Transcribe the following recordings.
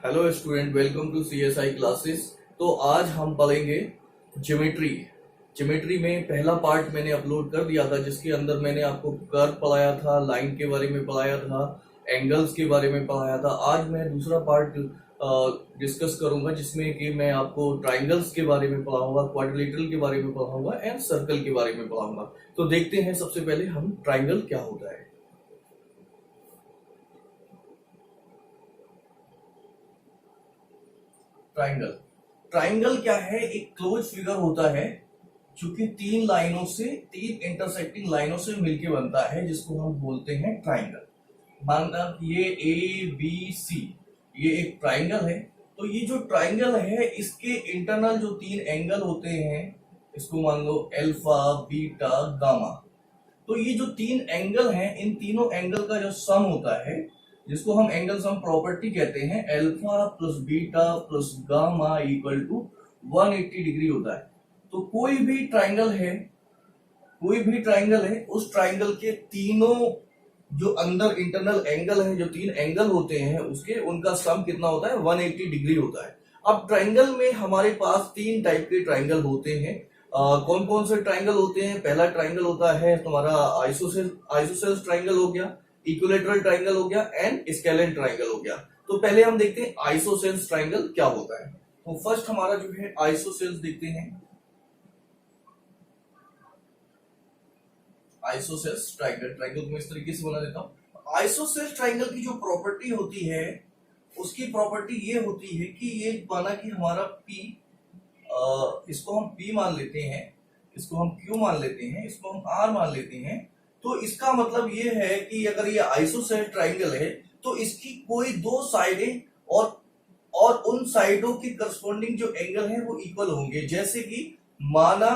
Hello student, welcome to CSI classes. तो आज हम पढ़ेंगे ज्योमेट्री। ज्योमेट्री में पहला पार्ट मैंने अपलोड कर दिया था, जिसके अंदर मैंने आपको कर्व पढ़ाया था, लाइन के बारे में पढ़ाया था, एंगल्स के बारे में पढ़ाया था। आज मैं दूसरा पार्ट डिस्कस करूंगा, जिसमें कि मैं आपको ट्राइंगल्स के बारे में पढ़ाऊंगा, क्वाड्रिलेटरल के बारे में पढ़ाऊंगा एंड सर्कल के बारे में पढ़ाऊंगा। तो देखते हैं सबसे पहले हम ट्राइंगल क्या होता है। ट्राइंगल ट्राइंगल क्या है? एक क्लोज फिगर होता है जो कि तीन इंटरसेक्टिंग लाइनों से मिलके बनता है, जिसको हम बोलते हैं ट्राइंगल। मानना कि ये ए बी सी ये एक ट्राइंगल है। तो ये जो ट्राइंगल है, इसके इंटरनल जो तीन एंगल होते हैं, इसको मान लो अल्फा, बीटा, गामा। तो ये जो तीन एंगल हैं, इन तीनों एंगल का जो सम होता है, जिसको हम एंगल सम प्रॉपर्टी कहते हैं, alpha plus beta plus gamma equal to 180 degree होता है। तो कोई भी ट्राइंगल है, उस ट्राइंगल के तीनों जो अंदर इंटरनल एंगल है, जो तीन एंगल होते हैं उसके, उनका सम कितना होता है? 180 डिग्री होता है। अब ट्राइंगल में हमारे पास तीन टाइप के ट्राइंगल होते हैं। कौन कौन से ट्राइंगल होते हैं? पहला ट्राइंगल होता है तुम्हारा आइसोसेल्स ट्राइंगल हो गया, इक्विलेटरल ट्राइंगल हो गया एंड स्केलेन ट्राइंगल हो गया। तो पहले हम देखते हैं आइसोसेल्स ट्राइंगल क्या होता है। तो फर्स्ट हमारा जो है आइसोसेल्स देखते हैं। आइसोसेल्स ट्राइंगल को मैं इस तरीके से बना देता हूं। आइसोसेल्स ट्राइंगल की जो प्रॉपर्टी होती है, उसकी प्रॉपर्टी ये होती है कि ये माना कि हमारा P, इसको हम P मान लेते हैं, इसको हम Q मान लेते हैं, इसको हम R मान लेते हैं। तो इसका मतलब ये है कि अगर ये आइसोसेल्स ट्राइंगल है, तो इसकी कोई दो साइडें और उन साइडों के करस्पॉन्डिंग जो एंगल है वो इक्वल होंगे। जैसे कि माना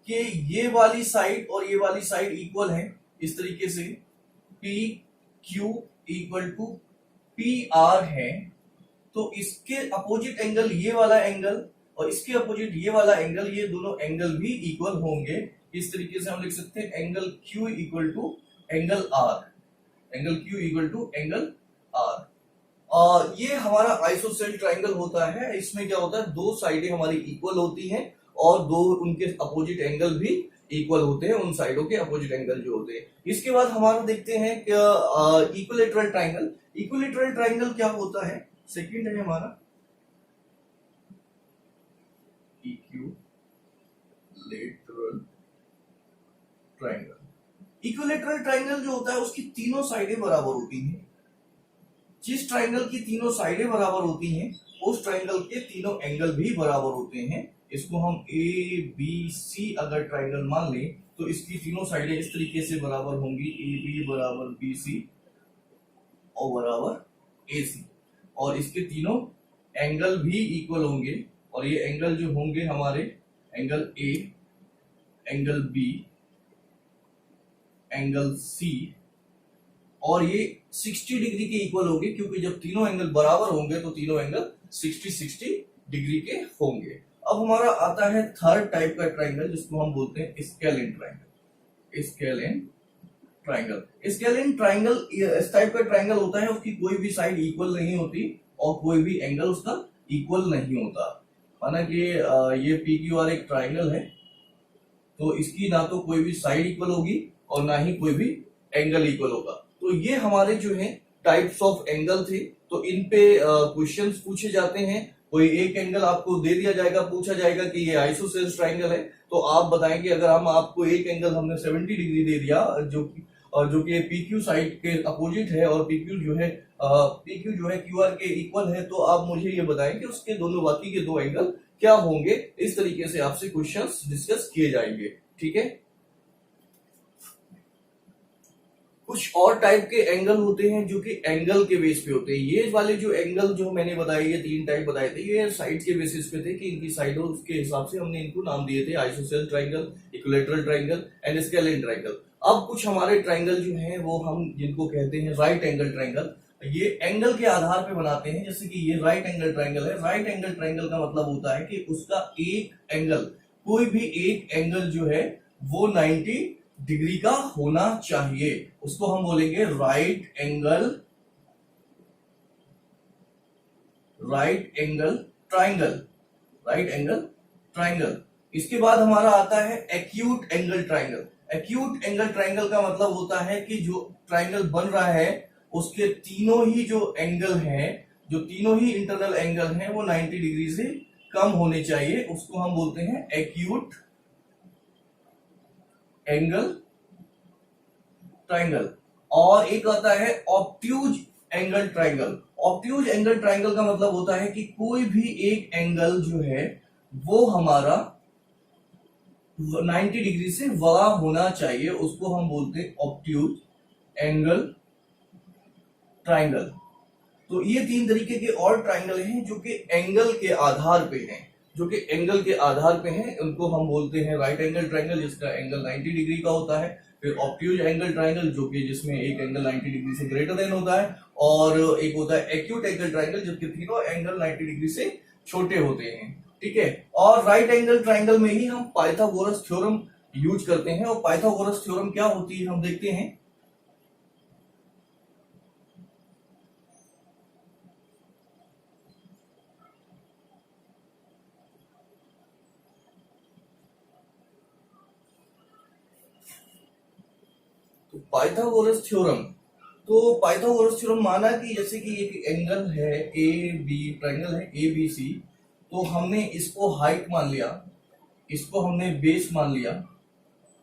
कि ये वाली साइड और ये वाली साइड इक्वल है, इस तरीके से P Q equal to P R है। तो इसके अपोजिट एंगल ये वाला एंगल और इसके अपोजिट ये वाला एंगल, ये दोनों एंगल भी इक्वल होंगे। इस तरीके से हम लिख सकते हैं angle Q equal to angle R, angle Q equal to angle R. ये हमारा आइसोसेल ट्राइंगल होता है। इसमें क्या होता है? दो साइडें हमारी इक्वल होती हैं और दो उनके अपोजिट एंगल भी इक्वल होते हैं, उन साइडों के अपोजिट एंगल जो होते हैं। इसके बाद हमारा देखते हैं कि इक्विलेटरल ट्राइंगल। इक्विलेटरल ट्राइंगल क्या होता है? सेकंड है हमारा इक्विलेटरल ट्राइंगल। इक्विलेटरल ट्राइंगल जो होता है, उसकी तीनों साइडें बराबर होती हैं। जिस ट्राइंगल की तीनों साइडें बराबर होती हैं, उस ट्राइंगल के तीनों एंगल भी बराबर होते हैं। इसको हम ए बी सी अगर ट्राइंगल मान लें, तो इसकी तीनों साइडें इस तरीके से बराबर होंगी, ए बी बराबर बी सी और बराबर ए सी। और इसके तीनों एंगल भी इक्वल होंगे, और ये एंगल जो होंगे हमारे, angle A, angle B, angle C, और ये 60 डिग्री के इक्वल होंगे, क्योंकि जब तीनों एंगल बराबर होंगे तो तीनों एंगल 60 डिग्री के होंगे। अब हमारा आता है थर्ड टाइप का ट्राइंगल, जिसको हम बोलते हैं स्केलेन ट्राइंगल। स्केलेन ट्राइंगल इस टाइप का ट्राइंगल होता है, उसकी कोई भी साइड इक्वल नहीं होती और कोई भी एंगल उसका इक्वल नहीं होता। माना कि ये पी क्यू आर एक ट्राइंगल है, तो इसकी ना तो कोई भी साइड इक्वल होगी और ना ही कोई भी एंगल इक्वल होगा। तो ये हमारे जो है टाइप्स ऑफ एंगल थे। तो इन पे क्वेश्चंस पूछे जाते हैं। कोई एक एंगल आपको दे दिया जाएगा, पूछा जाएगा कि ये आइसोसेल्स ट्राइंगल है, तो आप बताएंगे। अगर हम आपको एक एंगल हमने 70 डिग्री दे दिया, जो कि पीक्यू साइड के अपोजिट है, और पीक्यू जो है क्यूआर के इक्वल है, तो आप मुझे ये बताएं कि उसके दोनों बाकी के दो एंगल क्या होंगे। इस तरीके से आपसे क्वेश्चंस डिस्कस किए जाएंगे। ठीक है। कुछ और टाइप के एंगल होते हैं जो कि एंगल के बेस पे होते हैं। ये वाले जो एंगल जो मैंने बताए, ये तीन टाइप बताए थे, ये साइड के बेसिस पे थे कि इनकी साइडों के हिसाब से हमने इनको नाम दिए थे, ISOCELL triangle, equilateral triangle and scalene triangle. अब कुछ हमारे ट्राइंगल जो हैं वो हम जिनको कहते हैं राइट एंगल ट्राइंगल, ये एंगल के आधार पे बनाते हैं। जैसे कि ये राइट एंगल ट्राइंगल है। राइट एंगल ट्राइंगल का मतलब होता है कि उसका एक एंगल, कोई भी एक एंगल जो है वो 90 डिग्री का होना चाहिए। उसको हम बोलेंगे right angle right angle triangle, right angle triangle. इसके बाद हमारा आता है acute angle triangle. Acute angle triangle का मतलब होता है कि जो ट्राइंगल बन रहा है उसके तीनों ही जो एंगल हैं, जो तीनों ही इंटरनल एंगल हैं वो 90 डिग्री से कम होने चाहिए, उसको हम बोलते हैं एक्यूट एंगल ट्राइंगल। और एक आता है obtuse angle triangle. Obtuse angle triangle का मतलब होता है कि कोई भी एक एंगल जो है वो हमारा 90 डिग्री से बड़ा होना चाहिए, उसको हम बोलते हैं ऑब्ट्यूज एंगल ट्राइंगल। तो ये तीन तरीके के और ट्राइंगल हैं जो कि एंगल के आधार पे हैं, जो कि एंगल के आधार पे हैं, उनको हम बोलते हैं राइट एंगल ट्राइंगल जिसका एंगल 90 डिग्री का होता है, फिर ऑब्ट्यूज एंगल ट्राइंगल जो कि जिसमें एक एंगल 90 डिग्री से ग्रेटर देन होता है, और एक होता है एक्यूट एंगल ट्राइंगल जबकि तीनों एंगल 90 डिग्री से छोटे होते हैं। ठीक है, और राइट एंगल ट्राइंगल में ही हम पाइथागोरस थ्योरम यूज करते हैं, और पाइथागोरस थ्योरम क्या होती है हम देखते हैं। तो पाइथागोरस थ्योरम, तो पाइथागोरस थ्योरम माना कि जैसे कि एक एंगल है ए बी, ट्राइंगल है ए बी सी, तो हमने इसको हाइट मान लिया, इसको हमने बेस मान लिया,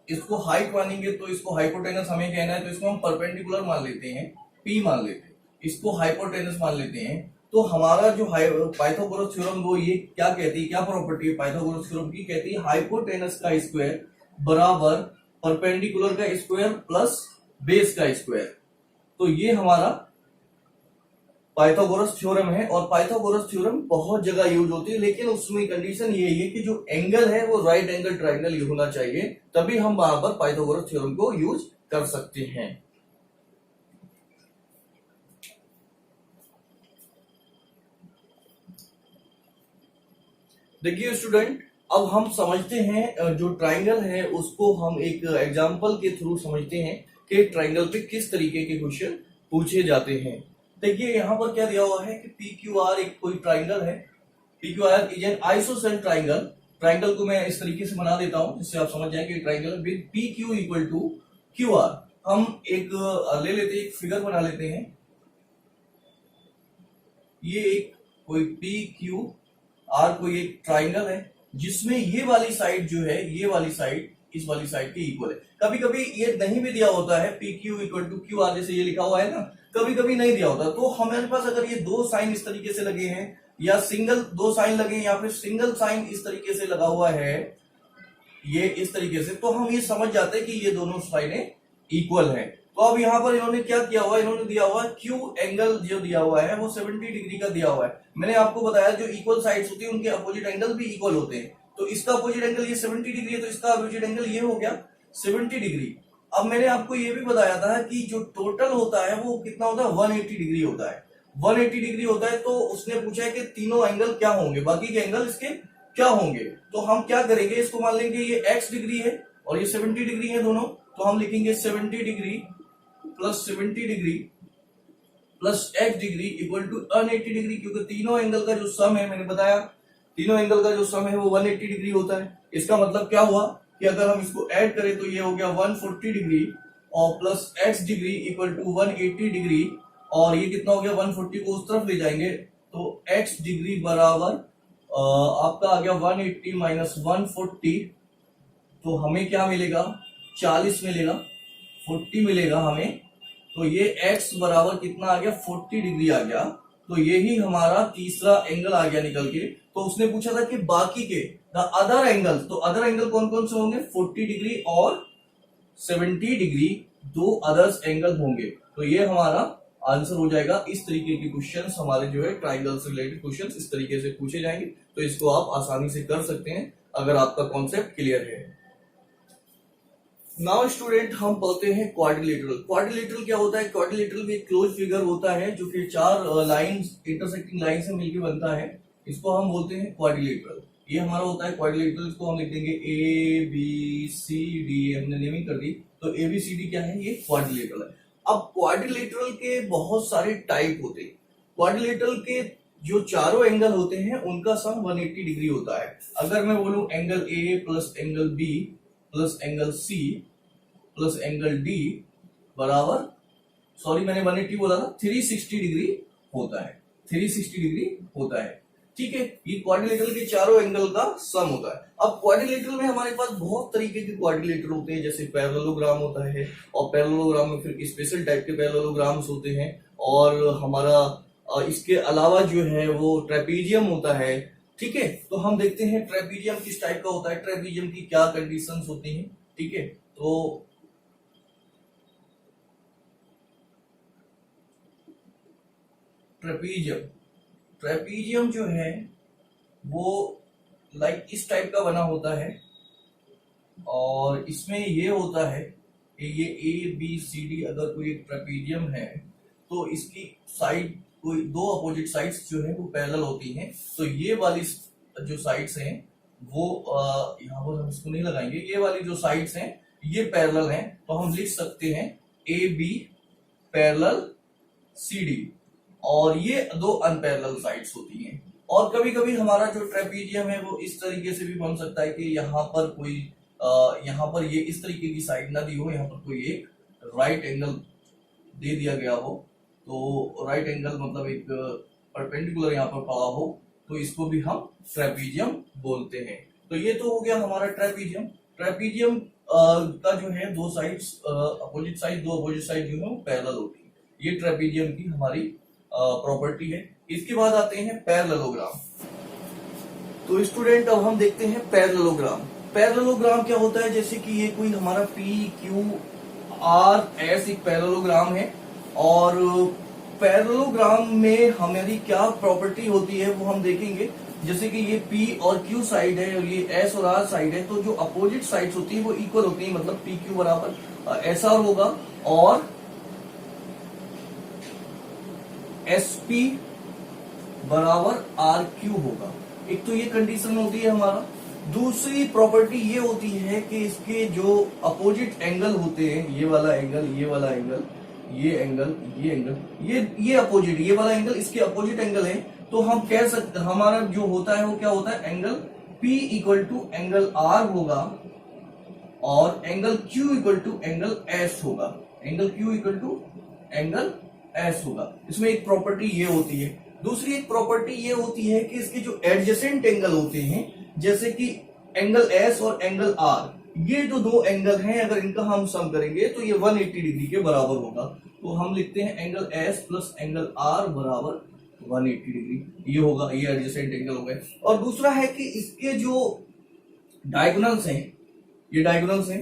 इसको हाइट मानेंगे तो इसको हाइपोटेनस हमें कहना है तो इसको हम परपेंडिकुलर मान लेते हैं, पी मान लेते हैं, इसको हाइपोटेनस मान लेते हैं। तो हमारा जो पाइथागोरस थ्योरम वो ये क्या कहती है, क्या प्रॉपर्टी है पाइथागोरस थ्योरम की, कहती है हाइपोटेनस का स्क्वायर बराबर परपेंडिकुलर का स्क्वायर प्लस बेस का स्क्वायर। तो ये हमारा पाइथागोरस थ्योरम है, और पाइथागोरस थ्योरम बहुत जगह यूज होती है, लेकिन उसमें कंडीशन ये है कि जो एंगल है वो राइट एंगल ट्राइंगल होना चाहिए, तभी हम वहां पर पाइथागोरस थ्योरम को यूज कर सकते हैं। देखिए स्टूडेंट, अब हम समझते हैं जो ट्राइंगल है उसको हम एक एग्जांपल के थ्रू समझते हैं कि ट्राइंगल पे किस तरीके के क्वेश्चन पूछे जाते हैं। देखिए यहाँ पर क्या दिया हुआ है कि पी क्यू आर एक कोई ट्राइंगल है, P Q R is an ISOCELL triangle. Triangle को मैं इस तरीके से बना देता हूं जिससे आप समझ जाए कि triangle with P Q equal to Q R. हम एक ले लेते हैं, एक फिगर बना लेते हैं, ये एक कोई पी क्यू आर कोई एक ट्राइंगल है जिसमें ये वाली साइड जो है, ये वाली साइड इस वाली साइड के इक्वल है। कभी कभी ये नहीं भी दिया होता है, P Q equal to Q R जैसे ये लिखा हुआ है ना, कभी कभी नहीं दिया होता, तो हमारे पास अगर ये दो साइन इस तरीके से लगे हैं या सिंगल दो साइन लगे या फिर सिंगल साइन इस तरीके से लगा हुआ है, ये इस तरीके से, तो हम ये समझ जाते हैं कि ये दोनों साइडें इक्वल है। तो अब यहाँ पर इन्होंने क्या किया हुआ है, इन्होंने दिया हुआ है क्यू एंगल जो दिया हुआ है वो 70 डिग्री का दिया हुआ है। मैंने आपको बताया जो इक्वल साइड्स होती है उनके अपोजिट एंगल भी इक्वल होते हैं, तो इसका अपोजिट एंगल ये 70 डिग्री है, तो इसका अपोजिट एंगल ये हो गया 70 डिग्री। अब मैंने आपको ये भी बताया था कि जो टोटल होता है वो कितना होता है, 180 डिग्री होता है। 180 डिग्री होता है, तो उसने पूछा है कि तीनों एंगल क्या होंगे, बाकी के एंगल इसके क्या होंगे। तो हम क्या करेंगे, इसको मान लेंगे ये x डिग्री है और ये 70 डिग्री है दोनों, तो हम लिखेंगे 70 degree plus 70 degree plus x degree equal to 180 degree, क्योंकि तीनों एंगल का जो सम है, मैंने बताया तीनों एंगल का जो सम है वो 180 डिग्री होता है। इसका मतलब क्या हुआ कि अगर हम इसको ऐड करें तो ये हो गया 140 डिग्री और plus x degree equal to 180 degree, और ये कितना हो गया 140 को उस तरफ ले जाएंगे तो x डिग्री बराबर आपका आ गया 180 माइनस 140, तो हमें क्या मिलेगा 40 मिलेगा, 40 मिलेगा हमें। तो ये x बराबर कितना आ गया 40 डिग्री आ गया, तो ये ही हमारा तीसरा एंगल आ गया निकल के। तो उसने पूछा था कि बाकी के द अदर एंगल, तो अदर एंगल कौन कौन से होंगे, 40 डिग्री और 70 डिग्री, दो अदर्स एंगल होंगे। तो ये हमारा आंसर हो जाएगा। इस तरीके के क्वेश्चंस हमारे जो है ट्राइंगल से रिलेटेड क्वेश्चंस इस तरीके से पूछे जाएंगे, तो इसको आप आसानी से कर सकते हैं अगर आपका कॉन्सेप्ट क्लियर है। नाउ स्टूडेंट हम पढ़ते हैं क्वाड्रिलेटरल। क्वाड्रिलेटरल क्या होता है, क्वाड्रिलेटरल भी एक क्लोज फिगर होता है जो कि चार लाइंस इंटरसेक्टिंग लाइन से मिलकर बनता है, इसको हम बोलते हैं क्वाड्रिलेटरल। ये हमारा होता है क्वाड्रिलेटरल, इसको हम लिख देंगे ए बी सी डी, हमने नेमिंग कर दी, तो ए बी सी डी क्या है, ये क्वाड्रिलेटरल है। अब क्वाड्रिलेटरल के बहुत सारे टाइप होते हैं, क्वाड्रिलेटरल के जो चारों एंगल होते हैं उनका सम 180 डिग्री होता है। अगर मैं बोलूं angle A plus angle B plus angle C plus angle D बराबर, सॉरी मैंने 180 बोला था, 360 डिग्री होता है, 360 डिग्री होता है। ठीक है, ये क्वाड्रिलेटरल के चारों एंगल का सम होता है। अब क्वाड्रिलेटरल में हमारे पास बहुत तरीके के क्वाड्रिलेटरल होते हैं, जैसे पैरेललोग्राम होता है, और पैरेललोग्राम में फिर स्पेशल टाइप के पैरेललोग्राम्स होते हैं, और हमारा इसके अलावा जो है वो ट्रेपीजियम होता है। ठीक है, तो हम देखते हैं ट्रेपीजियम किस टाइप का होता है, ट्रेपीजियम की क्या कंडीशंस होती हैं। ठीक है, तो ट्रेपीजियम जो है वो लाइक इस टाइप का बना होता है, और इसमें ये होता है कि ये ए बी सी डी अगर कोई एक ट्रेपीजियम है तो इसकी साइड, कोई दो अपोजिट साइड्स जो है वो पैरेलल होती हैं। तो ये वाली जो साइड्स हैं वो यहाँ पर हम इसको नहीं लगाएंगे, ये वाली जो साइड्स हैं ये पैरेलल हैं, तो हम लिख सकते हैं A B parallel C D, और ये दो अनपैरेलल साइड्स होती हैं। और कभी कभी हमारा जो ट्रेपीजियम है वो इस तरीके से भी बन सकता है कि यहाँ पर कोई यहाँ पर ये इस तरीके की साइड ना दी हो, यहाँ पर कोई एक राइट एंगल दे दिया गया हो, तो राइट एंगल मतलब एक परपेंडिकुलर यहाँ पर पड़ा हो, तो इसको भी हम ट्रेपीजियम बोलते हैं। तो ये तो हो गया हमारा ट्रेपीजियम। ट्रेपीजियम का जो है दो साइड्स अपोजिट साइड, दो अपोजिट साइड जो है वो पैरेलल होती है, ये ट्रेपीजियम की हमारी प्रॉपर्टी है। इसके बाद आते हैं पैरेललोग्राम। तो स्टूडेंट अब हम देखते हैं पैरेललोग्राम। पैरेललोग्राम क्या होता है, जैसे कि ये कोई हमारा पी क्यू आर एस एक पैरेललोग्राम है, और पैरेललोग्राम में हमारी क्या प्रॉपर्टी होती है वो हम देखेंगे। जैसे कि ये पी और क्यू साइड है और ये एस और आर साइड है, तो जो अपोजिट साइड्स होती है वो इक्वल होती है, मतलब पी क्यू बराबर एस आर होगा और एस पी बराबर आर क्यू होगा। एक तो ये कंडीशन होती है हमारा। दूसरी प्रॉपर्टी ये होती है कि इसके जो अपोजिट एंगल होते हैं, ये वाला एंगल, ये वाला एंगल, ये एंगल, ये एंगल, ये अपोजिट, ये वाला एंगल इसके अपोजिट एंगल है, तो हम कह सकते हमारा जो होता है वो क्या होता है, angle P equal to angle R होगा और angle Q equal to angle S होगा, angle Q equal to angle S होगा। इसमें एक प्रॉपर्टी ये होती है। दूसरी एक प्रॉपर्टी ये होती है कि इसके जो एडजेसेंट एंगल होते हैं, जैसे कि एंगल S और एंगल R, ये जो दो एंगल हैं अगर इनका हम सम करेंगे तो ये 180 डिग्री के बराबर होगा। तो हम लिखते हैं angle S plus angle R बराबर 180 डिग्री, ये होगा, ये एडजेसेंट एंगल हो गए। और दूसरा है कि इसके जो डायगोनल्स हैं, ये डायगोनल्स हैं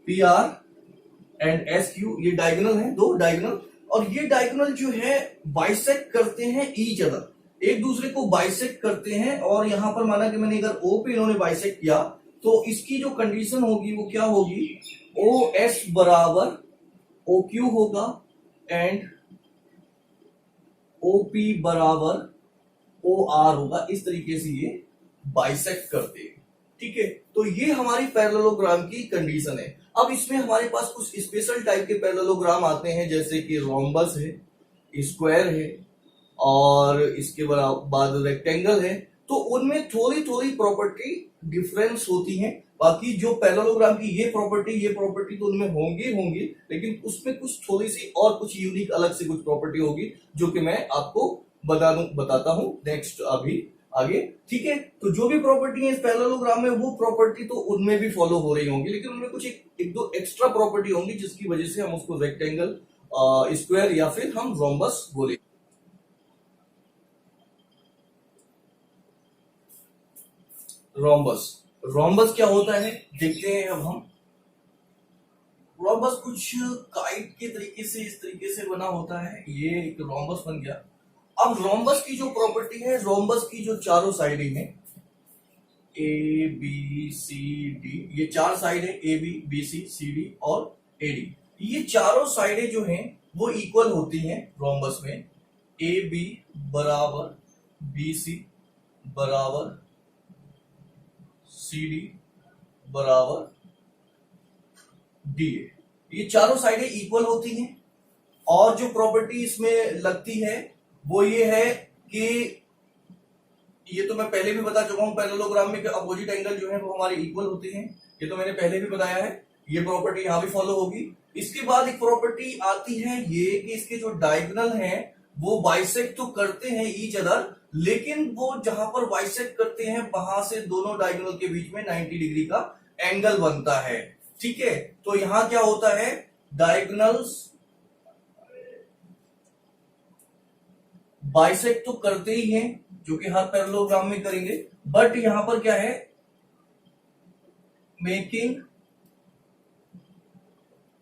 PR एंड SQ, ये डायगोनल हैं, दो डायगोनल, और ये डायगोनल जो है बाइसेक्ट करते हैं ईच अदर, एक दूसरे को बाइसेक्ट करते हैं। और यहां पर माना कि मैंने अगर O पे इन्होंने बाइसेक्ट किया तो इसकी जो कंडीशन होगी वो क्या होगी, OS बराबर OQ होगा एंड OP बराबर OR होगा। इस तरीके से ये बाइसेक्ट करते हैं। ठीक है, तो ये हमारी पैरेललोग्राम की कंडीशन है। अब इसमें हमारे पास कुछ स्पेशल टाइप के पैरेललोग्राम आते हैं, जैसे कि रोम्बस है, स्क्वायर है और इसके बाद रेक्टेंगल है। तो उनमें थोड़ी थोड़ी प्रॉपर्टी डिफरेंस होती है। बाकी जो पैरेललोग्राम की ये प्रॉपर्टी तो उनमें होंगी, लेकिन उसमें कुछ थोड़ी सी और कुछ यूनिक अलग से कुछ प्रॉपर्टी होगी जो कि मैं आपको बताता हूं नेक्स्ट अभी आगे। ठीक है, तो जो भी प्रॉपर्टी है इस पैरेललोग्राम में वो प्रॉपर्टी तो उनमें भी फॉलो हो रही होंगी, लेकिन उनमें कुछ एक दो एक्स्ट्रा प्रॉपर्टी होंगी जिसकी वजह से हम उसको रेक्टेंगल, स्क्वायर या फिर हम रोम्बस बोले। रोम्बस क्या होता है देखते हैं अब हम। रोम्बस कुछ काइट के तरीके से, इस तरीके से बना होता है, ये एक रोम्बस बन गया। अब रोम्बस की जो प्रॉपर्टी है, रोम्बस की जो चारों साइडें हैं A B C D, ये चार साइड है A B B C C D और AD, ये चारों साइडें जो हैं वो इक्वल होती हैं रोम्बस में। A B बराबर B C बराबर CD बराबर DA, ये चारों साइडें इक्वल होती हैं। और जो प्रॉपर्टी इसमें लगती है वो ये है कि ये तो मैं पहले भी बता चुका हूं, पैरेललोग्राम में अपोजिट एंगल जो है वो हमारे इक्वल होते हैं, ये तो मैंने पहले भी बताया है। ये प्रॉपर्टी यहां भी फॉलो होगी। इसके बाद एक प्रॉपर्टी आती है ये कि इसके जो डायगोनल हैं वो बाइसेक्ट तो करते हैं ईच अदर, लेकिन वो जहां पर बाइसेक्ट करते हैं वहां से दोनों डायगोनल के बीच में 90 डिग्री का एंगल बनता है। ठीक है, तो यहां क्या होता है, डायगोनल्स बाइसेक्ट तो करते ही हैं जो कि हर पैरेललोग्राम में करेंगे, बट यहां पर क्या है, मेकिंग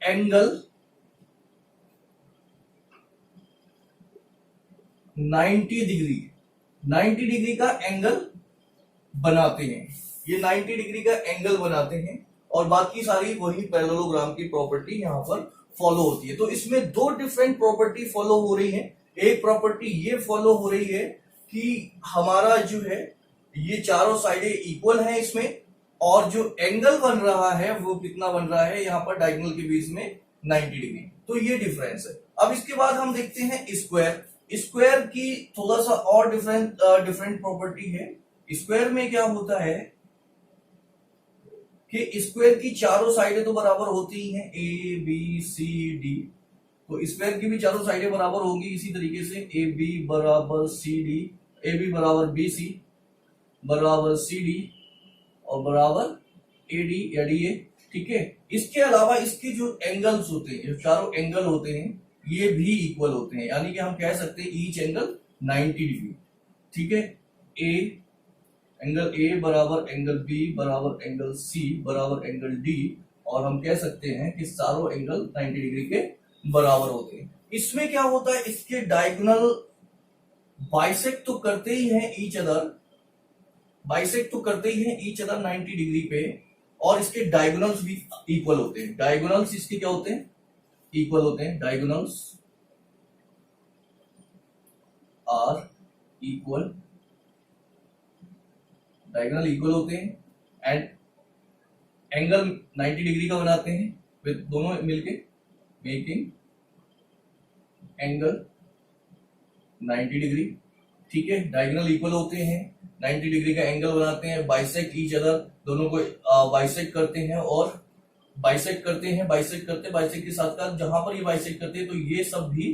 एंगल 90 डिग्री, 90 डिग्री का एंगल बनाते हैं। ये 90 डिग्री का एंगल बनाते हैं और बाकी सारी वही पैरेललोग्राम की प्रॉपर्टी यहां पर फॉलो होती है। तो इसमें दो डिफरेंट प्रॉपर्टी फॉलो हो रही है। एक प्रॉपर्टी ये फॉलो हो रही है कि हमारा जो है ये चारों साइडें इक्वल हैं इसमें, और जो एंगल बन रहा है वो कितना बन रहा है यहाँ पर डायगोनल के बीच में 90 डिग्री। तो ये डिफरेंस है। अब इसके बाद हम देखते हैं स्क्वायर। स्क्वायर की थोड़ा सा और डिफरेंट प्रॉपर्टी है। स्क्वायर में क्या होता है कि स्क्वायर की चारों साइडें तो बराबर होती ही हैं, ए बी सी डी, तो स्क्वायर की भी चारों साइडें बराबर होंगी। इसी तरीके से ए बी बराबर सी डी, ए बी बराबर बी सी बराबर सी डी और बराबर ए डी या डी ए। ठीक है, इसके अलावा इसके जो एंगल्स होते हैं, जो चारों एंगल होते हैं, ये भी इक्वल होते हैं, यानी कि हम कह सकते हैं ईच एंगल 90 डिग्री। ठीक है, ए एंगल ए बराबर एंगल बी बराबर एंगल सी बराबर एंगल डी, और हम कह सकते हैं कि सारों एंगल 90 डिग्री के बराबर होते हैं। इसमें क्या होता है, इसके डायगोनल बाइसेक्ट तो करते ही हैं ईच अदर, बाइसेक्ट तो करते ही हैं ईच अदर 90 डिग्री पे, और इसके डायगोनल्स भी इक्वल होते हैं। डायगोनल्स इसके क्या होते हैं, इक्वल होते हैं। Diagonals are equal, diagonal equal होते हैं एंड एंगल 90 डिग्री का बनाते हैं विद दोनों मिलके, मेकिंग एंगल 90 डिग्री। ठीक है, डायगोनल इक्वल होते हैं, 90 डिग्री का एंगल बनाते हैं, बाइसेक्ट ईच अदर, दोनों को बाइसेक्ट करते हैं और बाइसेक्ट करते हैं, बाइसेक्ट के साथ साथ जहां पर ये बाइसेक्ट करते हैं तो ये सब भी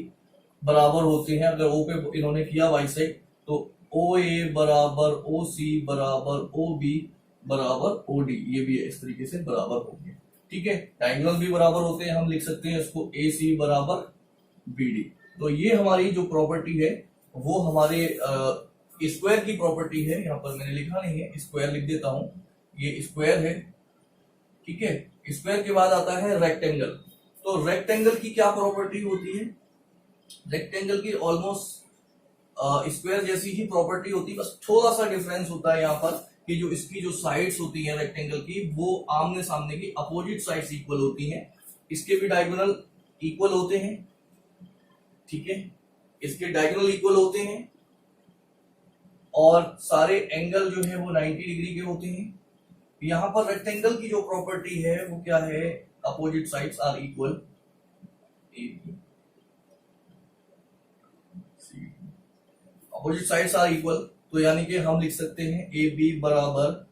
बराबर होते हैं। अगर ओ पे इन्होंने किया बाइसेक्ट तो ओ ए बराबर ओ सी बराबर ओ बी बराबर ओ डी, ये भी इस तरीके से बराबर होंगे। ठीक है, डायगोनल भी बराबर होते हैं, हम लिख सकते हैं इसको ए सी बराबर बी डी। तो ये हमारी जो प्रॉपर्टी है वो हमारे स्क्वायर की प्रॉपर्टी है। यहाँ पर मैंने लिखा नहीं है, स्क्वायर लिख देता हूं, ये स्क्वायर है। ठीक है, स्क्वायर के बाद आता है रेक्टेंगल। तो रेक्टेंगल की क्या प्रॉपर्टी होती है, रेक्टेंगल की ऑलमोस्ट स्क्वायर जैसी ही प्रॉपर्टी होती है, बस थोड़ा सा डिफरेंस होता है यहाँ पर कि जो इसकी जो साइड्स होती हैं रेक्टेंगल की वो आमने सामने की अपोजिट साइड्स इक्वल होती हैं। इसके भी डायगोनल इक्वल होते हैं। ठीक है, इसके डायगोनल इक्वल होते हैं और सारे एंगल जो है वो 90 डिग्री के होते हैं। यहां पर रेक्टेंगल की जो प्रॉपर्टी है वो क्या है, opposite sides are equal, opposite sides are equal, तो यानी कि हम लिख सकते हैं ए बी बराबर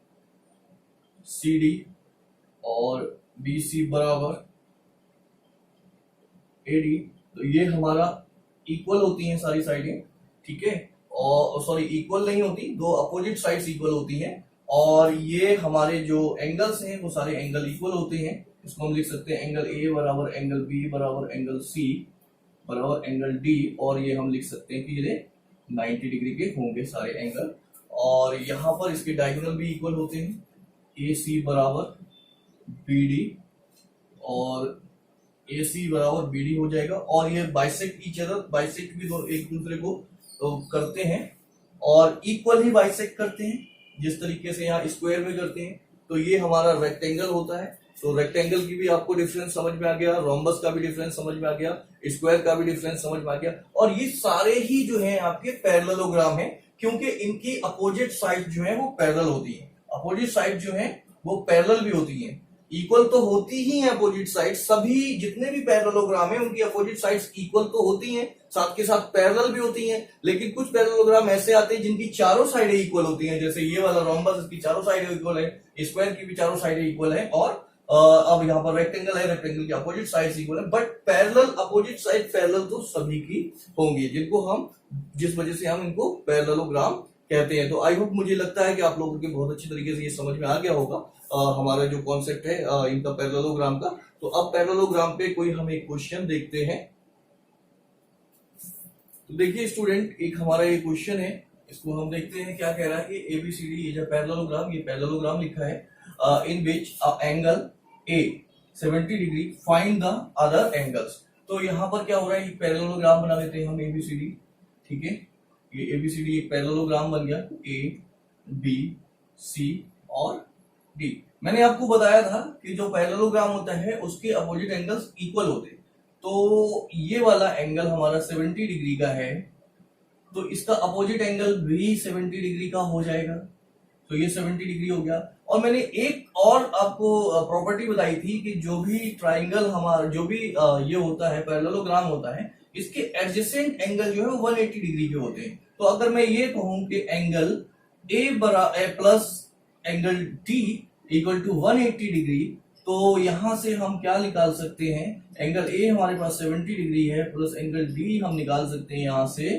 सी डी और बी सी बराबर ए डी। तो ये हमारा इक्वल होती हैं सारी साइडें। ठीक है, और सॉरी इक्वल नहीं होती, दो अपोजिट साइड्स इक्वल होती हैं, और ये हमारे जो एंगल्स हैं वो सारे एंगल इक्वल होते हैं। इसको हम लिख सकते हैं एंगल ए बराबर एंगल बी बराबर एंगल सी बराबर एंगल डी, और ये हम लिख सकते हैं कि ये 90 डिग्री के होंगे सारे एंगल। और यहाँ पर इसके डायगोनल भी इक्वल होते हैं, ए सी बराबर बी डी और ए सी बराबर बी डी हो जाएगा। और ये बाइसेक्ट ईच अदर, बाइसेक्ट भी एक दूसरे को तो करते हैं और इक्वल ही बाइसेक्ट करते हैं, जिस तरीके से यहाँ स्क्वायर में करते हैं। तो ये हमारा रेक्टेंगल होता है। तो रेक्टेंगल की भी आपको डिफरेंस समझ में आ गया, रोम्बस का भी डिफरेंस समझ में आ गया, स्क्वायर का भी डिफरेंस समझ में आ गया। और ये सारे ही जो है आपके पैरेललोग्राम है, क्योंकि इनकी अपोजिट साइड जो है वो पैरेलल होती है, अपोजिट साइड जो है वो पैरेलल भी होती है। इक्वल तो होती ही है अपोजिट साइड, सभी जितने भी पैरेललोग्राम है उनकी अपोजिट साइड्स इक्वल तो होती हैं, साथ के साथ पैरेलल भी होती हैं। लेकिन कुछ पैरेललोग्राम ऐसे आते हैं जिनकी चारों साइडें इक्वल होती हैं, जैसे ये वाला रोम्बस, इसकी चारों साइडें इक्वल है, स्क्वायर की भी चारों साइडें इक्वल है, और अब यहाँ पर रेक्टेंगल है, रेक्टेंगल की अपोजिट साइड्स इक्वल है, but parallel opposite side parallel तो सभी की होंगी, जिनको हम जिस वजह से हम इनको पैरेललोग्राम कहते हैं। तो आई होप, मुझे लगता है कि आप लोगों के बहुत अच्छी तरीके से ये समझ में आ गया होगा हमारा जो कॉन्सेप्ट है इनका पैरेललोग्राम का। तो अब पैरेललोग्राम पे कोई हम एक क्वेश्चन देखते हैं। तो देखिए स्टूडेंट, एक हमारा ये क्वेश्चन है, इसको हम देखते हैं क्या कह रहा है कि एबीसीडी ये जो पैरेललोग्राम, ये पैरेललोग्राम लिखा है in which angle A 70 degree, find the other angles. तो यहाँ पर क्या हो रहा है, एक पैरेललोग्राम बना लेते हैं हम एबीसीडी, ठीक है। ये एबीसीडी एक पैरेललोग्राम बन गया, ए बी सी और डी। मैंने आपको बताया था कि जो पैरेललोग्राम होता है उसके अपोजिट एंगल्स इक्वल होते हैं। तो ये वाला एंगल हमारा 70 डिग्री का है, तो इसका अपोजिट एंगल भी 70 डिग्री का हो जाएगा, तो ये 70 डिग्री हो गया। और मैंने एक और आपको प्रॉपर्टी बताई थी कि जो भी ट्राइंगल हमारा, जो भी ये होता है पैरेललोग्राम होता है, इसके एडजेसेंट एंगल जो है वो 180 डिग्री के होते हैं। तो अगर मैं ये कहूं कि angle A plus angle D equal to 180 degree, तो यहां से हम क्या निकाल सकते हैं, एंगल ए हमारे पास 70 डिग्री है प्लस एंगल डी हम निकाल सकते हैं यहां से।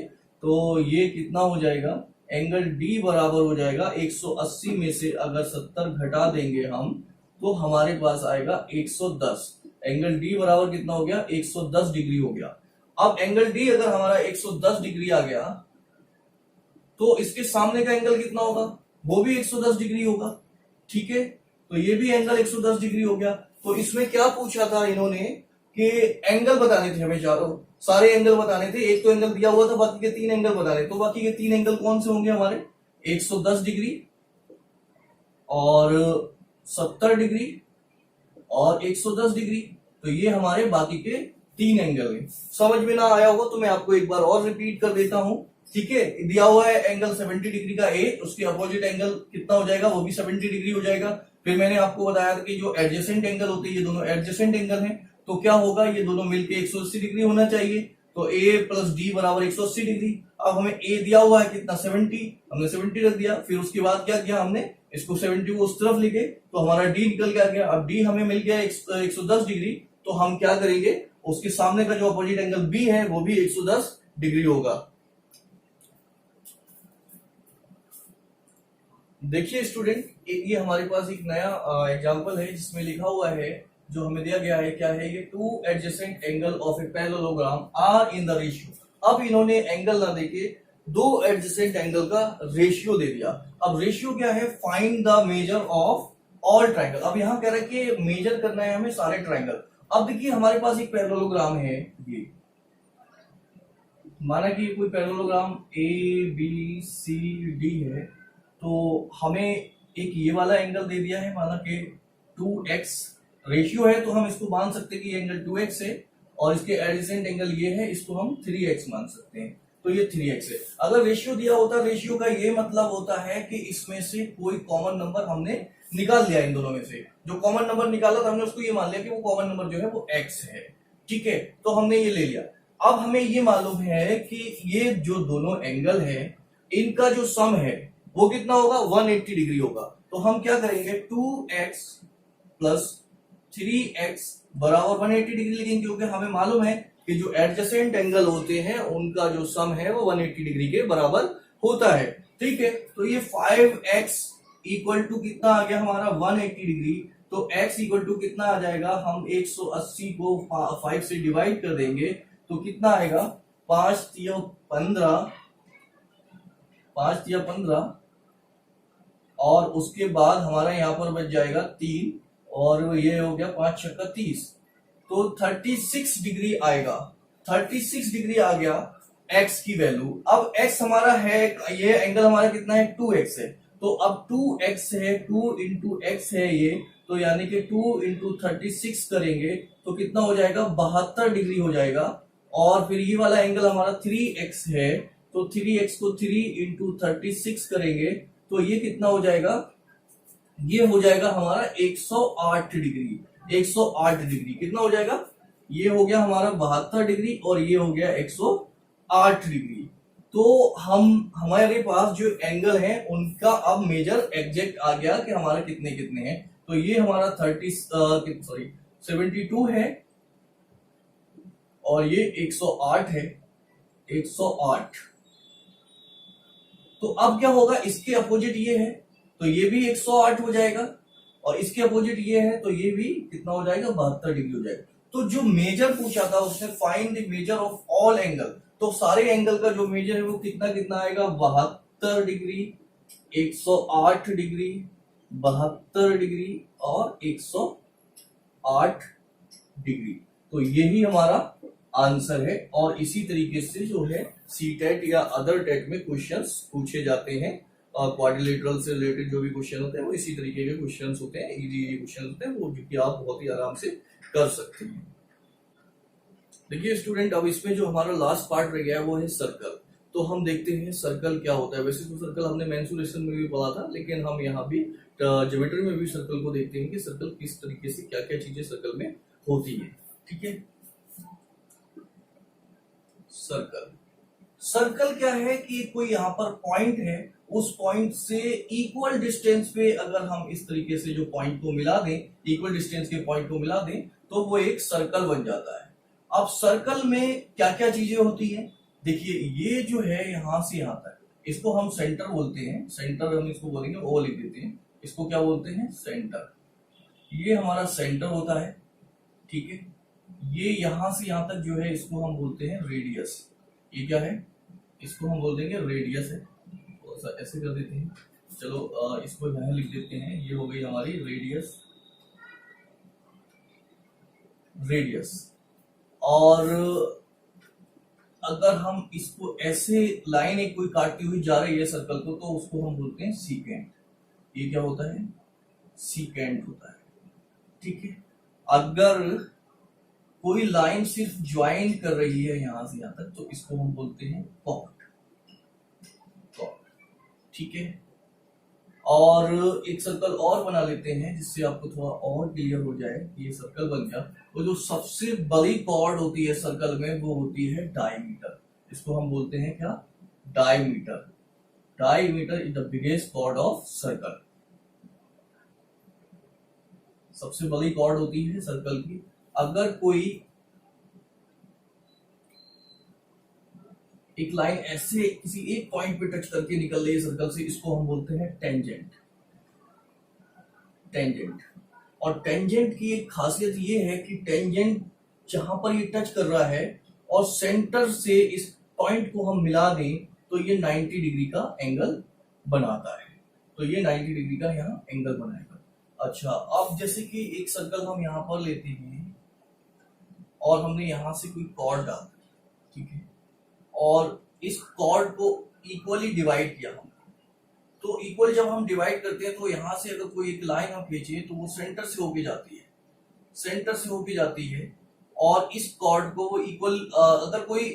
तो ये कितना हो जाएगा, एंगल डी बराबर हो जाएगा 180 में से अगर 70 घटा देंगे हम, तो हमारे पास आएगा 110। एंगल डी बराबर कितना हो गया, 110 डिग्री हो गया। अब एंगल डी अगर हमारा 110 डिग्री आ गया, तो इसके सामने का एंगल कितना होगा, वो भी 110 डिग्री होगा, ठीक है। तो ये भी एंगल 110 डिग्री हो गया। तो इसमें क्या पूछा था इन्होंने कि एंगल बताने थे हमें, चारों सारे एंगल बताने थे। एक तो एंगल दिया हुआ था, बाकी के 3 एंगल बताने। तो बाकी के 3 एंगल कौन से होंगे हमारे, 110 डिग्री और 70 डिग्री और 110 डिग्री। तो ये हमारे बाकी के 3 एंगल हैं। समझ में ना आया होगा तो मैं आपको एक बार और रिपीट कर देता हूं, ठीक है। दिया हुआ है एंगल 70 डिग्री का ए, उसके अपोजिट एंगल कितना हो जाएगा, वो भी 70 डिग्री हो जाएगा। फिर मैंने आपको बताया था कि जो एडजेसेंट एंगल होते हैं, ये दोनों एडजेसेंट एंगल हैं, तो क्या होगा, ये दोनों मिलके 180 डिग्री होना चाहिए। तो ए प्लस डी बराबर 180 डिग्री। अब हमें ए दिया हुआ है कितना, 70, हमने 70 रख दिया। फिर उसके बाद क्या किया हमने, इसको 70 को उस तरफ लिखे, तो हमारा डी निकल के आ गया। अब डी हमें मिल गया 110 डिग्री, तो हम क्या करेंगे, उसके सामने का जो अपोजिट एंगल बी है वो भी 110 डिग्री होगा। देखिए स्टूडेंट, ये हमारे पास एक नया एग्जांपल है जिसमें लिखा हुआ है, जो हमें दिया गया है, क्या है ये, 2 adjacent angle of a parallelogram are in the ratio. अब इन्होंने एंगल ना देके 2 एडजेसेंट एंगल का रेशियो दे दिया। अब रेशियो क्या है, find the measure of all triangle. अब यहाँ कह रहा है कि मेजर करना है हमें सारे ट्राइंगल। अब देखिए हमारे पास एक पैरेललोग्राम है, ये माना कि कोई parallelogram A B C D है, तो हमें एक ये वाला एंगल दे दिया है, माना कि 2x रेशियो है, तो हम इसको मान सकते हैं कि ये एंगल 2x है, और इसके एडजेसेंट एंगल ये है, इसको हम 3x मान सकते हैं। तो ये 3x है। अगर रेशियो दिया होता, रेशियो का ये मतलब होता है कि इसमें से कोई कॉमन नंबर हमने निकाल लिया, इन दोनों में से जो कॉमन नंबर निकाला था हमने उसको ये मान लिया कि वो कॉमन नंबर जो है वो x है, ठीक है। तो हमने ये ले लिया। अब हमें ये मालूम है कि ये जो दोनों एंगल है, इनका जो सम है वो कितना होगा, 180 डिग्री होगा। तो हम क्या करेंगे, 2x प्लस 3x बराबर 180 डिग्री लिखेंगे, क्योंकि हमें मालूम है कि जो एडजेसेंट एंगल होते हैं उनका जो सम है वो 180 डिग्री के बराबर होता है, ठीक है। तो ये 5x इक्वल टू कितना आ गया हमारा, 180 डिग्री। तो x इक्वल टू कितना आ जाएगा, हम 180 को 5 से डिवाइड कर देंगे, तो कितना आएगा, 5 तिया 15, और उसके बाद हमारा यहाँ पर बच जाएगा 3, और ये हो गया 5 छक्का 30, तो 36 डिग्री आएगा। 36 डिग्री आ गया x की वैल्यू। अब x हमारा है, ये एंगल हमारा कितना है, 2x है। तो अब 2x है, 2 इंटू x है ये, तो यानी कि 2 इंटू 36 करेंगे तो कितना हो जाएगा, 72 डिग्री हो जाएगा। और फिर ये वाला एंगल हमारा 3x है, तो 3x को 3 इंटू 36 करेंगे तो ये कितना हो जाएगा, ये हो जाएगा हमारा 108 डिग्री। 108 डिग्री कितना हो जाएगा? ये हो गया हमारा 72 डिग्री और ये हो गया 108 डिग्री। तो हमारे पास जो एंगल है उनका अब मेजर एग्जैक्ट आ गया कि हमारा कितने कितने हैं। तो ये हमारा 72 है और ये 108 है। 108। तो अब क्या होगा, इसके अपोजिट ये है तो ये भी 108 हो जाएगा और इसके अपोजिट ये है तो ये भी कितना हो जाएगा? 72 डिग्री हो जाएगा। तो जो मेजर पूछा था उसने find the measure of all angle, तो सारे एंगल का जो मेजर है वो कितना कितना आएगा? 72 डिग्री, 108 डिग्री, 72 डिग्री और 108 डिग्री। तो यही हमारा आंसर है। और इसी तरीके से जो है सीटेट या अदर टेट में क्वेश्चंस पूछे जाते हैं। क्वाड्रिलेटरल से रिलेटेड जो भी क्वेश्चन होते हैं वो इसी तरीके के क्वेश्चंस होते हैं, इजी क्वेश्चन होते हैं, वो जो कि आप बहुत ही आराम से कर सकते हैं। देखिए स्टूडेंट, अब इसमें जो हमारा लास्ट पार्ट रह गया है वो है सर्कल। तो हम देखते हैं सर्कल क्या होता है। वैसे तो सर्कल हमने मेंसुरेशन में भी पढ़ा था, लेकिन हम यहाँ भी ज्योमेट्री में भी सर्कल को देखते हैं कि सर्कल किस तरीके से क्या क्या चीजें सर्कल में होती है। ठीक है, सर्कल सर्कल क्या है कि कोई यहाँ पर पॉइंट है, उस पॉइंट से इक्वल डिस्टेंस पे अगर हम इस तरीके से जो पॉइंट को मिला दें, इक्वल डिस्टेंस के पॉइंट को मिला दें तो वो एक सर्कल बन जाता है। अब सर्कल में क्या क्या चीजें होती हैं? देखिए ये जो है यहां से यहां तक, इसको हम सेंटर बोलते हैं। सेंटर हम इसको बोलेंगे, ओ लिख देते हैं। इसको क्या बोलते हैं? सेंटर। ये हमारा सेंटर होता है। ठीक है, ये यहां से यहां तक जो है इसको हम बोलते हैं रेडियस। ये क्या है? इसको हम बोल देंगे रेडियस है। ऐसे कर देते हैं, चलो इसको यहां लिख देते हैं। ये हो गई हमारी रेडियस। रेडियस। और अगर हम इसको ऐसे लाइन एक कोई काटती हुई जा रही है सर्कल को, तो उसको हम बोलते हैं सीकेंट। ये क्या होता है? सीकेंट होता है। ठीक है, अगर कोई लाइन सिर्फ ज्वाइन कर रही है यहां से यहां तक तो इसको हम बोलते हैं कॉर्ड। ठीक है, और एक सर्कल और बना लेते हैं जिससे आपको थोड़ा और क्लियर हो जाए कि ये सर्कल बन गया। तो जो सबसे बड़ी कॉर्ड होती है सर्कल में वो होती है डायमीटर। इसको हम बोलते हैं क्या? Diameter. Diameter is the biggest chord of circle. सबसे बड़ी कॉर्ड होती है सर्कल की। अगर कोई एक लाइन ऐसे किसी एक पॉइंट पे टच करके निकल रही है सर्कल से, इसको हम बोलते हैं टेंजेंट। टेंजेंट। और टेंजेंट की एक खासियत ये है कि टेंजेंट जहां पर ये टच कर रहा है और सेंटर से इस पॉइंट को हम मिला दें तो ये 90 डिग्री का एंगल बनाता है। तो ये 90 डिग्री का यहाँ एंगल बनाएगा। अच्छा, अब जैसे कि एक सर्कल हम यहाँ पर लेते हैं और हमने यहां से कोई कॉर्ड डाल, ठीक है, और इस कॉर्ड को इक्वली डिवाइड किया हम। तो इक्वल जब हम डिवाइड करते हैं तो यहां से अगर कोई एक लाइन हम खींचे तो वो सेंटर से होके जाती है। सेंटर से होके जाती है और इस कॉर्ड को वो इक्वल, अगर कोई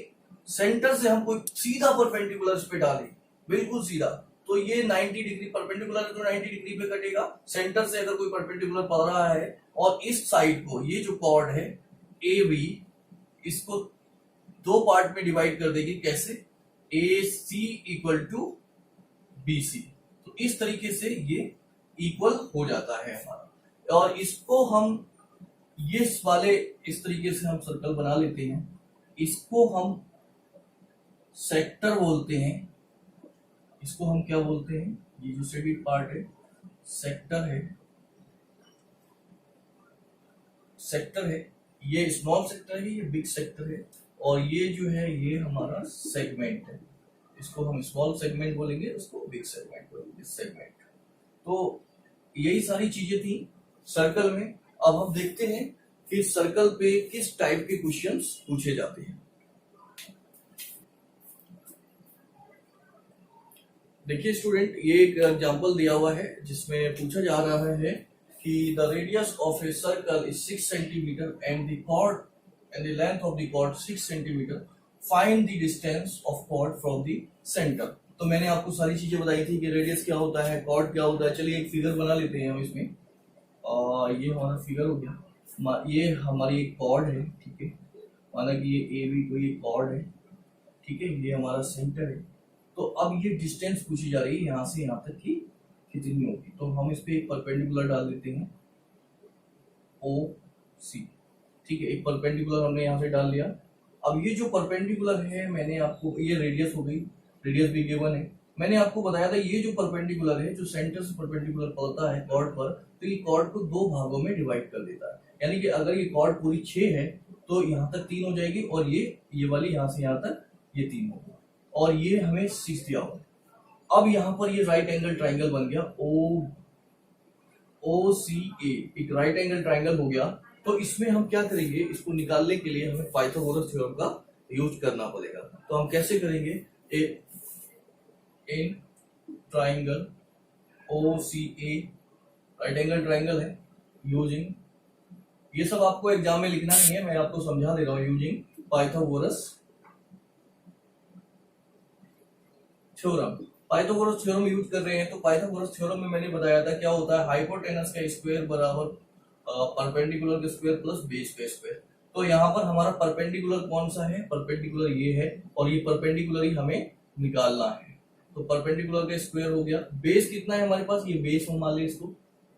सेंटर से हम कोई सीधा परपेंडिकुलर पे डालें, बिल्कुल सीधा, तो ये 90 डिग्री परपेंडिकुलर है तो 90 डिग्री पे कटेगा। सेंटर से अगर कोई परपेंडिकुलर पड़ रहा है और इस साइड को, ये जो कॉर्ड है ए बी, इसको दो पार्ट में डिवाइड कर देगी। कैसे? ए सी इक्वल टू बी सी। तो इस तरीके से ये इक्वल हो जाता है हमारा। और इसको हम ये वाले इस तरीके से हम सर्कल बना लेते हैं। इसको हम सेक्टर बोलते हैं। इसको हम क्या बोलते हैं? ये जो शेडेड पार्ट है सेक्टर है। सेक्टर है, ये स्मॉल सेक्टर है, ये बिग सेक्टर है, और ये जो है ये हमारा सेगमेंट है। इसको हम स्मॉल सेगमेंट बोलेंगे, उसको बिग सेगमेंट बोलेंगे। सेगमेंट। तो यही सारी चीजें थी सर्कल में। अब हम देखते हैं कि सर्कल पे किस टाइप के क्वेश्चंस पूछे जाते हैं। देखिए स्टूडेंट, ये एक एग्जांपल दिया हुआ है जिसमें पूछा जा रहा है कि the radius of a circle is 6 centimetre and the chord and the length of the chord 6 centimeter. Find the distance of chord from the center. तो मैंने आपको सारी चीजें बताई थी कि रेडियस क्या होता है, कॉर्ड क्या होता है। चलिए एक फिगर बना लेते हैं हम इसमें। और ये हमारा फिगर हो गया, ये हमारी एक कॉर्ड है, ठीक है। माना कि ये ए बी कोई एक कॉर्ड है, ठीक है, ये हमारा सेंटर है। तो अब ये डिस्टेंस पूछी जा रही है यहाँ से यहाँ तक की कितनी होगी। तो हम इस पे एक परपेंडिकुलर डाल देते हैं, ओ सी, ठीक है। एक परपेंडिकुलर हमने यहाँ से डाल लिया। अब ये जो परपेंडिकुलर है, मैंने आपको, ये रेडियस हो गई, रेडियस भी गिवन है। मैंने आपको बताया था ये जो परपेंडिकुलर है, जो सेंटर से परपेंडिकुलर पड़ता है कॉर्ड पर, तो ये कॉर्ड को दो भागों में डिवाइड कर देता है। यानी कि अगर ये कॉर्ड पूरी 6 है तो यहाँ तक 3 हो जाएगी, और ये वाली यहाँ से यहाँ तक ये 3 होगी, और ये हमें 6 दिया हुआ। अब यहाँ पर ये राइट एंगल ट्राइंगल बन गया, ओ सी ए, एक राइट एंगल ट्राइंगल हो गया। तो इसमें हम क्या करेंगे, इसको निकालने के लिए हमें पाइथागोरस थ्योरम का यूज करना पड़ेगा। तो हम कैसे करेंगे, in triangle O C A, right angle triangle है, यूजिंग, ये सब आपको एग्जाम में लिखना नहीं है, मैं आपको समझा दे रहा हूं, using Pythagoras theorem. Pythagoras theorem use कर रहे हैं। तो पाइथागोरस थ्योरम में मैंने बताया था क्या होता है, हाइपोटेनस का स्क्वायर बराबर परपेंडिकुलर का स्क्वायर प्लस बेस का स्क्वायर। तो यहाँ पर हमारा परपेंडिकुलर कौन सा है, परपेंडिकुलर ये है, और ये परपेंडिकुलर ही हमें निकालना है। तो परपेंडिकुलर का स्क्वायर हो गया, बेस कितना है हमारे पास, ये बेस हम मान लें इसको,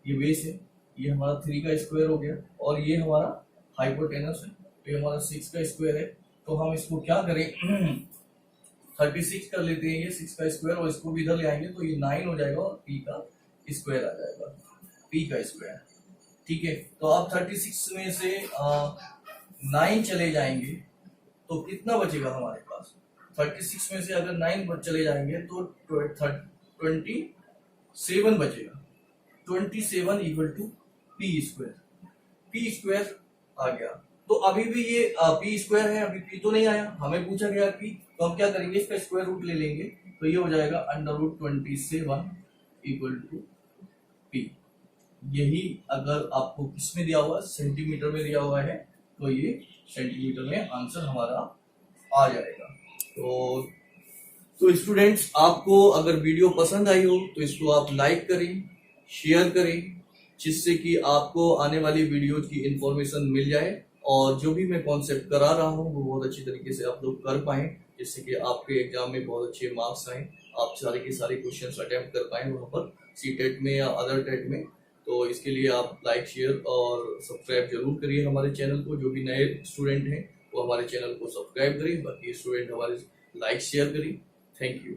ये बेस है, ये हमारा 3 का स्क्वायर हो गया, और ये हमारा हाइपोटेनस है, तो ये हमारा 6 का स्क्वायर है। तो हम इसको क्या करें 36 कर लेते हैं, ये 6 का स्क्वायर, और इसको भी इधर ले आएंगे तो ये 9 हो जाएगा, और पी का स्क्वायर आ जाएगा, पी का स्क्वायर, ठीक है। तो अब 36 में से 9 चले जाएंगे तो कितना बचेगा हमारे पास, 36 में से अगर 9 चले जाएंगे तो 27 बचेगा, 27 equal to p square, p square आ गया। तो अभी भी ये पी स्क्वायर है, अभी पी तो नहीं आया, हमें पूछा गया पी, तो हम क्या करेंगे, इसका स्क्वायर रूट ले लेंगे, तो ये हो जाएगा √27 इक्वल टू पी। यही अगर आपको किसमें दिया हुआ, सेंटीमीटर में दिया हुआ है, तो ये सेंटीमीटर में आंसर हमारा आ जाएगा। तो स्टूडेंट्स, आपको अगर वीडियो पसंद आई हो तो इसको आप लाइक करें, शेयर करें, जिससे कि आपको आने वाली वीडियो की इंफॉर्मेशन मिल जाए, और जो भी मैं कॉन्सेप्ट करा रहा हूँ वो बहुत अच्छी तरीके से आप लोग कर पाए, जिससे कि आपके एग्जाम में बहुत अच्छे मार्क्स आए, आप सारे के सारे क्वेश्चंस अटेम्प्ट कर पाए वहाँ पर सीटेट में या अदर टेट में। तो इसके लिए आप लाइक, शेयर और सब्सक्राइब जरूर करिए हमारे चैनल को। जो भी नए स्टूडेंट हैं वो हमारे चैनल को सब्सक्राइब करिए, बाकी स्टूडेंट हमारे लाइक शेयर करिए। Thank you.